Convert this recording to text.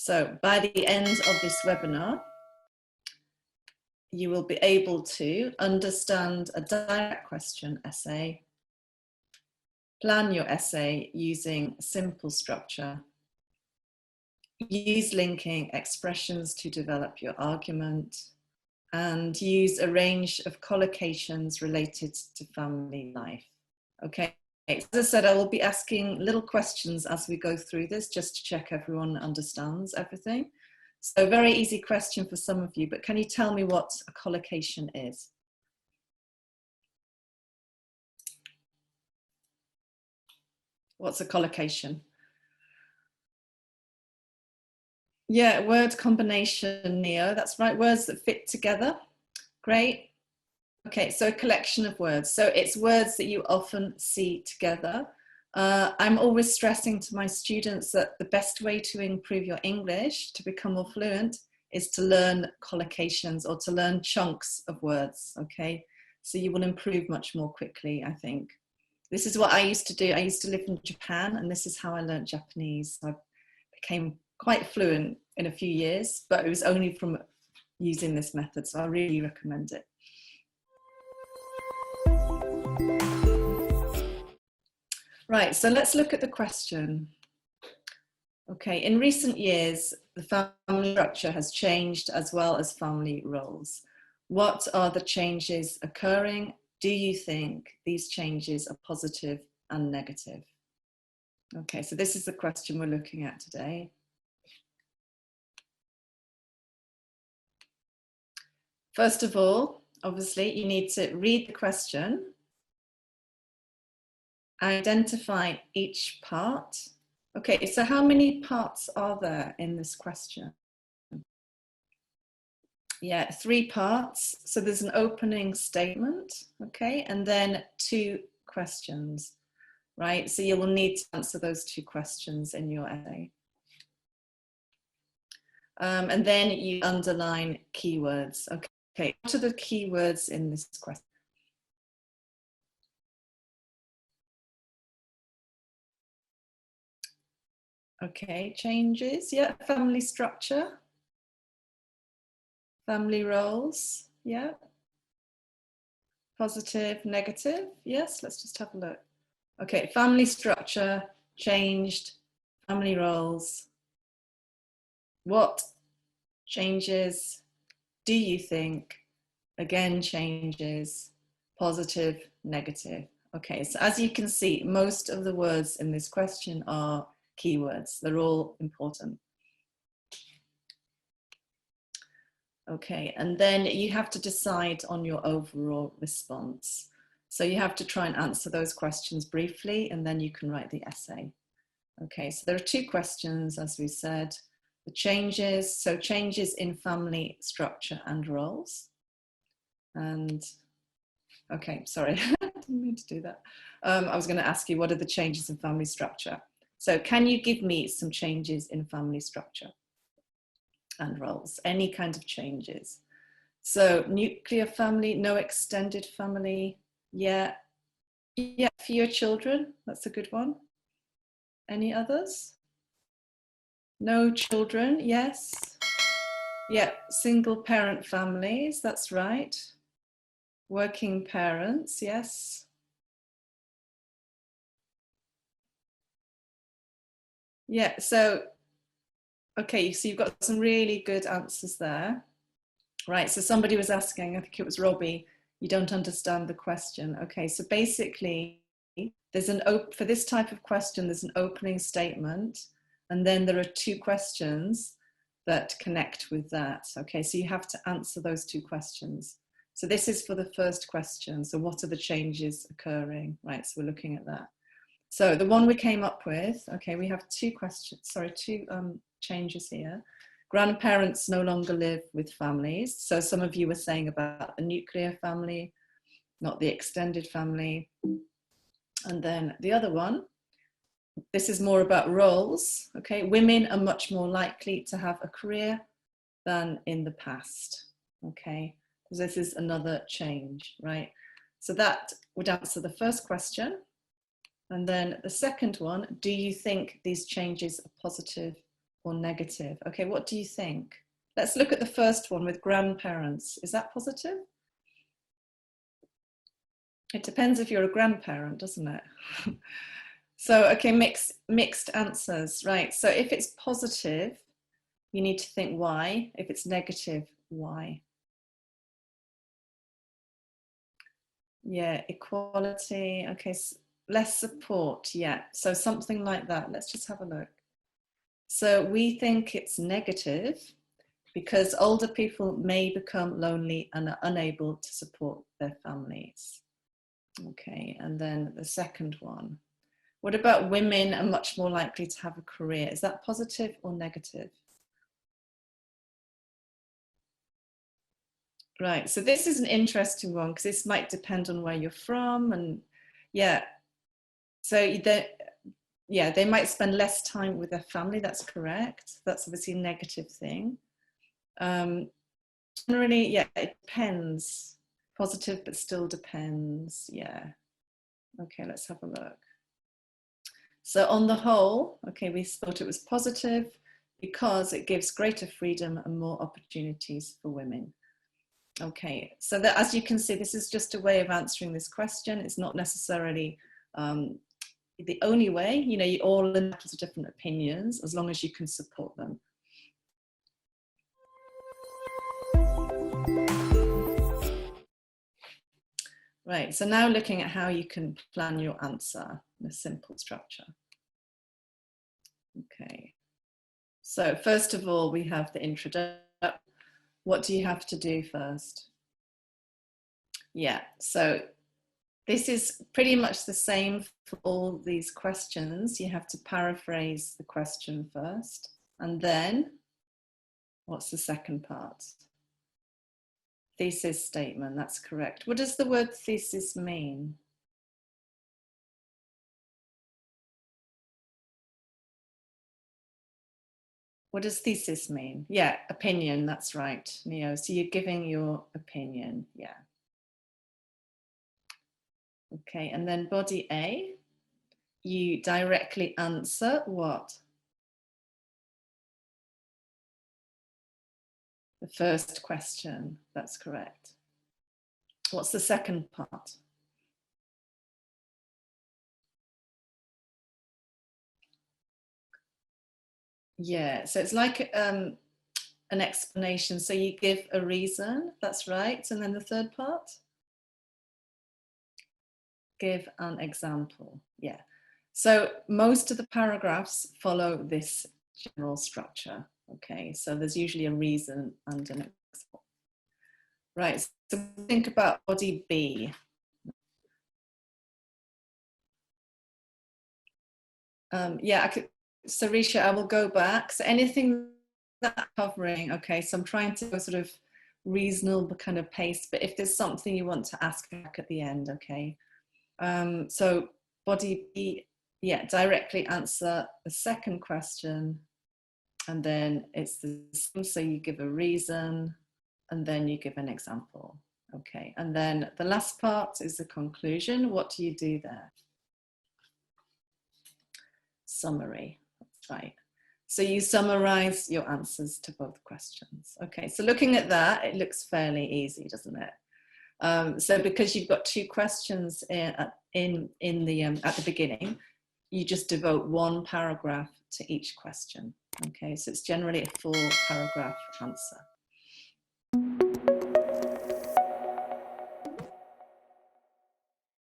So by the end of this webinar, you will be able to understand a direct question essay, plan your essay using simple structure, use linking expressions to develop your argument, and use a range of collocations related to family life. Okay, as I said, I will be asking little questions as we go through this, just to check everyone understands everything. So very easy question for some of you, but can you tell me what a collocation is? What's a collocation? Yeah, word combination, Neo, that's right, words that fit together. Great. Okay, so a collection of words. So it's words that you often see together. I'm always stressing to my students that the best way to improve your English, to become more fluent, is to learn collocations or to learn chunks of words, okay? So you will improve much more quickly, I think. This is what I used to do. I used to live in Japan, and this is how I learned Japanese. I became quite fluent in a few years, but it was only from using this method, so I really recommend it. Right, so let's look at the question. Okay, in recent years, the family structure has changed as well as family roles. What are the changes occurring? Do you think these changes are positive and negative? Okay, so this is the question we're looking at today. First of all, obviously, you need to read the question, identify each part. Okay, so how many parts are there in this question? Yeah, 3 parts. So there's an opening statement, okay, and then 2 questions, right? So you will need to answer those 2 questions in your essay. And then you underline keywords. Okay, what are the keywords in this question? Okay, changes, yeah, family structure, family roles, yeah. Positive, negative, yes, let's just have a look. Okay, family structure, changed, family roles. What changes do you think? Again, changes, positive, negative. Okay, so as you can see, most of the words in this question are keywords. They're all important. Okay, and then you have to decide on your overall response. So you have to try and answer those questions briefly, and then you can write the essay. Okay, so there are 2 questions, as we said. The changes, so changes in family structure and roles. And, okay, sorry, I didn't mean to do that. I was going to ask you, what are the changes in family structure? So can you give me some changes in family structure and roles? Any kind of changes? So nuclear family, no extended family, yeah, fewer children, that's a good one. Any others? No children, yes. Yeah, single parent families, that's right. Working parents, yes. Yeah, so, okay, so you've got some really good answers there. Right, so somebody was asking, I think it was Robbie, you don't understand the question. Okay, so basically, there's for this type of question, there's an opening statement, and then there are 2 questions that connect with that. Okay, so you have to answer those 2 questions. So this is for the first question. So what are the changes occurring? Right, so we're looking at that. So the one we came up with, okay, we have 2 questions, sorry, 2 changes here. Grandparents no longer live with families. So some of you were saying about the nuclear family, not the extended family. And then the other one, this is more about roles, okay? Women are much more likely to have a career than in the past, okay? Because this is another change, right? So that would answer the first question. And then the second one, do you think these changes are positive or negative? Okay, what do you think? Let's look at the first one with grandparents. Is that positive? It depends if you're a grandparent, doesn't it? So, okay, mixed answers, right? So if it's positive, you need to think why. If it's negative, why? Yeah, equality. Okay, less support. Yeah, so something like that. Let's just have a look. So we think it's negative because older people may become lonely and are unable to support their families. Okay, and then the second one. What about women are much more likely to have a career? Is that positive or negative? Right, so this is an interesting one because this might depend on where you're from, and yeah, so they might spend less time with their family. That's correct. That's obviously a negative thing. Generally, yeah, it depends. Positive, but still depends. Yeah. Okay, let's have a look. So on the whole, okay, we thought it was positive because it gives greater freedom and more opportunities for women. Okay, so that, as you can see, this is just a way of answering this question. It's not necessarily the only way. You know, you all have different opinions as long as you can support them. Right, so now looking at how you can plan your answer in a simple structure. Okay, so first of all, we have the introduction. What do you have to do first? Yeah, so this is pretty much the same for all these questions. You have to paraphrase the question first, and then what's the second part? Thesis statement, that's correct. What does the word thesis mean? What does thesis mean? Yeah, opinion, that's right, Neo. So you're giving your opinion, yeah. Okay, and then body A, you directly answer what? The first question, that's correct. What's the second part? Yeah, so it's like an explanation. So you give a reason, that's right. And then the third part? Give an example, yeah. So most of the paragraphs follow this general structure, okay? So there's usually a reason and an example. Right, so think about body B. Yeah, so Risha, I will go back. So anything that I'm covering, okay, so I'm trying to go sort of reasonable kind of pace, but if there's something you want to ask back at the end, okay. So body B, yeah, directly answer the second question, and then it's the same, so you give a reason, and then you give an example, okay. And then the last part is the conclusion. What do you do there? Summary, that's right. So you summarize your answers to both questions. Okay, so looking at that, it looks fairly easy, doesn't it? So because you've got two questions at the beginning, you just devote one paragraph to each question. Okay, so it's generally a full paragraph answer.